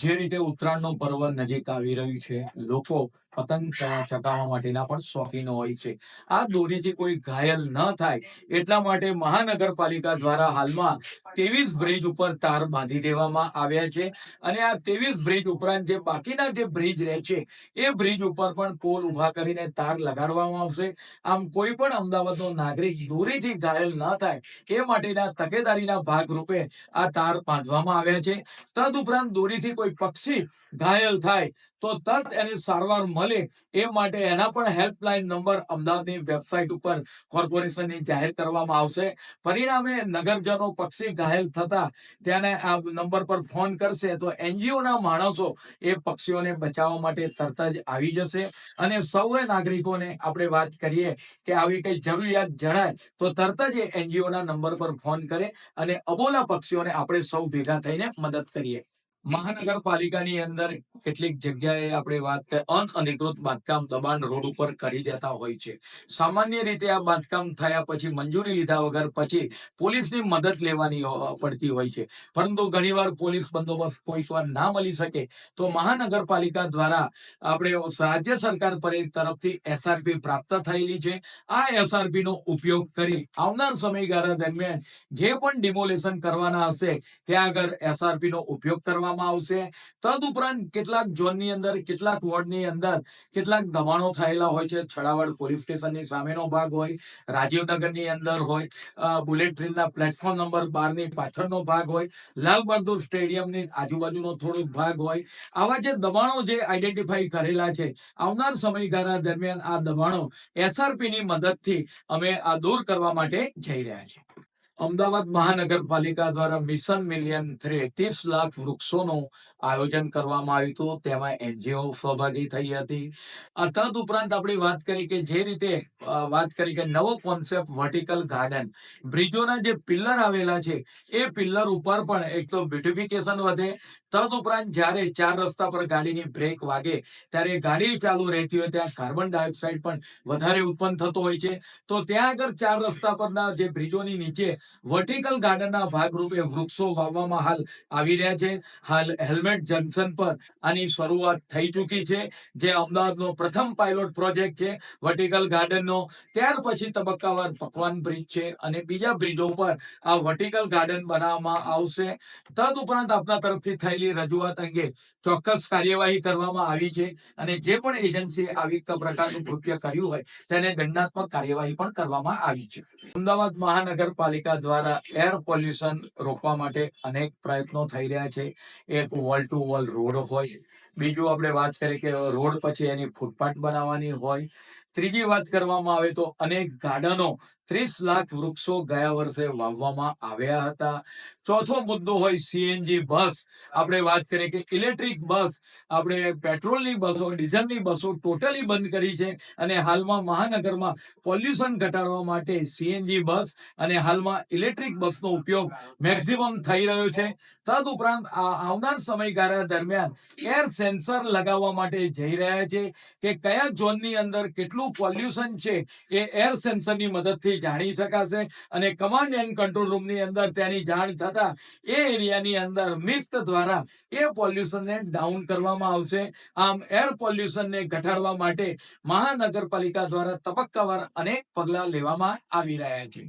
જે રીતે ઉત્તરાયણનો પર્વ નજીક આવી રહ્યું છે, લોકો પતંગ ચગાવવા માટેના પણ શોખીન હોય છે. આ દોરીથી કોઈ ઘાયલ ન થાય એટલા માટે મહાનગરપાલિકા દ્વારા હાલમાં 23 બ્રિજ ઉપર તાર બાંધી દેવામાં આવ્યા છે અને આ 23 બ્રિજ ઉપરાંત જે બાકીના જે બ્રિજ રહે છે એ બ્રિજ ઉપર પણ પોલ ઊભા કરીને તાર લગાડવામાં આવશે. આમ કોઈ પણ અમદાવાદનો નાગરિક દોરીથી ઘાયલ ન થાય એ માટેના તકેદારીના ભાગરૂપે આ તાર બાંધવામાં આવ્યા છે. તદુપરાંત દોરીથી કોઈ પક્ષી ઘાયલ થાય તો તરત એને સારવાર મળે એ માટે એના પણ હેલ્પલાઇન નંબર અમદાવાદની વેબસાઇટ ઉપર કોર્પોરેશનની જાહેર કરવામાં આવશે. પરિણામે નગરજનો પક્ષી ઘાયલ થતા તેને આ નંબર પર ફોન કરશે તો એનજીઓના માણસો એ પક્ષીઓને બચાવવા માટે તરત જ આવી જશે. અને સૌએ નાગરિકોને આપણે વાત કરીએ કે આવી કઈ જરૂરિયાત જણાય તો તરત જ એ એનજીઓના નંબર પર ફોન કરે અને અબોલા પક્ષીઓને આપણે સૌ ભેગા થઈને મદદ કરીએ. મહાનગરપાલિકાની અંદર કેટલીક જગ્યાએ આપણે વાત કરીએ અનઅધિકૃત બાંધકામ દબાણ રોડ ઉપર કરી દેતા હોય છે. સામાન્ય રીતે આ બાંધકામ થયા પછી મંજૂરી લીધા વગર પછી પોલીસની મદદ લેવાની પડતી હોય છે. પરંતુ ઘણીવાર પોલીસ બંદોબસ્ત કોઈક વાર ના મળી શકે તો મહાનગરપાલિકા દ્વારા આપણે રાજ્ય સરકાર તરફથી એસઆરપી પ્રાપ્ત થયેલી છે. આ એસઆરપી નો ઉપયોગ કરી આવનાર સમયગાળા દરમિયાન જે પણ ડિમોલેશન કરવાના હશે ત્યાં આગળ એસઆરપી નો ઉપયોગ કરવામાં આવશે. તદુપરાંત કેટલાક ઝોનની અંદર કેટલાક વોર્ડની અંદર કેટલાક દબાણો થયેલા હોય છે. છડાવડ પોલીસ સ્ટેશનની સામેનો ભાગ હોય, રાજીવનગરની અંદર હોય, બુલેટ ટ્રેનના પ્લેટફોર્મ નંબર 12 ની પાછળનો ભાગ હોય, લાલ બહાદુર સ્ટેડિયમની આજુબાજુનો થોડોક ભાગ હોય. આવા જે દબાણો જે આઈડેન્ટિફાઈ કરેલા છે આવનાર સમયગાળા દરમિયાન આ દબાણો એસઆરપી ની મદદથી અમે આ દૂર કરવા માટે જઈ રહ્યા છીએ. અમદાવાદ મહાનગરપાલિકા દ્વારા મિશન મિલિયન 30 લાખ વૃક્ષોનું આયોજન કરવામાં આવ્યું હતું. તેમાં એનજીઓ સહભાગી થઈ હતી. તદુપરાંત આપણે વાત કરી કે જે રીતે વાત કરી કે નવો કોન્સેપ્ટ વર્ટિકલ ગાર્ડન, બ્રિજોના જે પિલ્લર આવેલા છે એ પિલ્લર ઉપર પણ એક તો બ્યુટિફિકેશન વધે. તદુપરાંત જ્યારે 4 રસ્તા પર ગાડીની બ્રેક વાગે ત્યારે ગાડી ચાલુ રહેતી હોય ત્યાં કાર્બન ડાયોક્સાઇડ પણ વધારે ઉત્પન્ન થતો હોય છે. તો ત્યાં આગળ 4 રસ્તા પરના જે બ્રિજોની નીચે વર્ટિકલ ગાર્ડનના ભાગરૂપે વૃક્ષો વાવવામાં હાલ આવી રહ્યા છે. હાલ હેલ્મેટ જંકશન પર આની શરૂઆત થઈ ચૂકી છે, જે અમદાવાદનો પ્રથમ પાયલોટ પ્રોજેક્ટ છે વર્ટિકલ ગાર્ડનનો. ત્યાર પછી તબક્કાવાર પકવાન બ્રિજ છે અને બીજા બ્રિજો પર આ વર્ટિકલ ગાર્ડન બનાવવામાં આવશે. તદુપરાંત આપના તરફથી થયેલી રજૂઆત અંગે ચોક્કસ કાર્યવાહી કરવામાં આવી છે અને જે પણ એજન્સી આવી પ્રકારનું કૃત્ય કર્યું હોય તેને દંડાત્મક કાર્યવાહી પણ કરવામાં આવી છે. અમદાવાદ મહાનગરપાલિકા દ્વારા એર પોલ્યુશન રોકવા માટે અનેક પ્રયત્નો થઈ રહ્યા છે. એક વોલ ટુ વોલ રોડ હોય, બીજું આપણે વાત કરીએ કે રોડ પછી એની ફૂટપાથ બનાવવાની હોય, ત્રીજી વાત કરવામાં આવે તો અનેક ગાર્ડનો 30 લાખ વૃક્ષો ગયા વર્ષે વાવવામાં આવ્યા હતા. ચોથો મુદ્દો હોય સીએનજી બસ. આપણે વાત કરીએ કે ઇલેક્ટ્રિક બસ, આપણે પેટ્રોલની બસો ડીઝલની બસો ટોટલી બંધ કરી છે અને હાલમાં મહાનગરમાં પોલ્યુશન ઘટાડવા માટે સીએનજી બસ અને હાલમાં ઇલેક્ટ્રિક બસનો ઉપયોગ મેક્સિમમ થઈ રહ્યો છે. તદુપરાંત આવનાર સમયગાળા દરમિયાન એર સેન્સર લગાવવા માટે જઈ રહ્યા છે કે કયા ઝોનની અંદર કેટલું પોલ્યુશન છે એ એર સેન્સરની મદદથી જાણી શકાશે અને કમાન્ડ એન્ડ કંટ્રોલ રૂમની અંદર તેની જાણ થતા એ એરિયાની અંદર મિસ્ટ દ્વારા એ પોલ્યુશનને ડાઉન કરવામાં આવશે. આમ એર પોલ્યુશનને ઘટાડવા માટે મહાનગરપાલિકા દ્વારા તબક્કાવાર અનેક પગલાં લેવામાં આવી રહ્યા છે.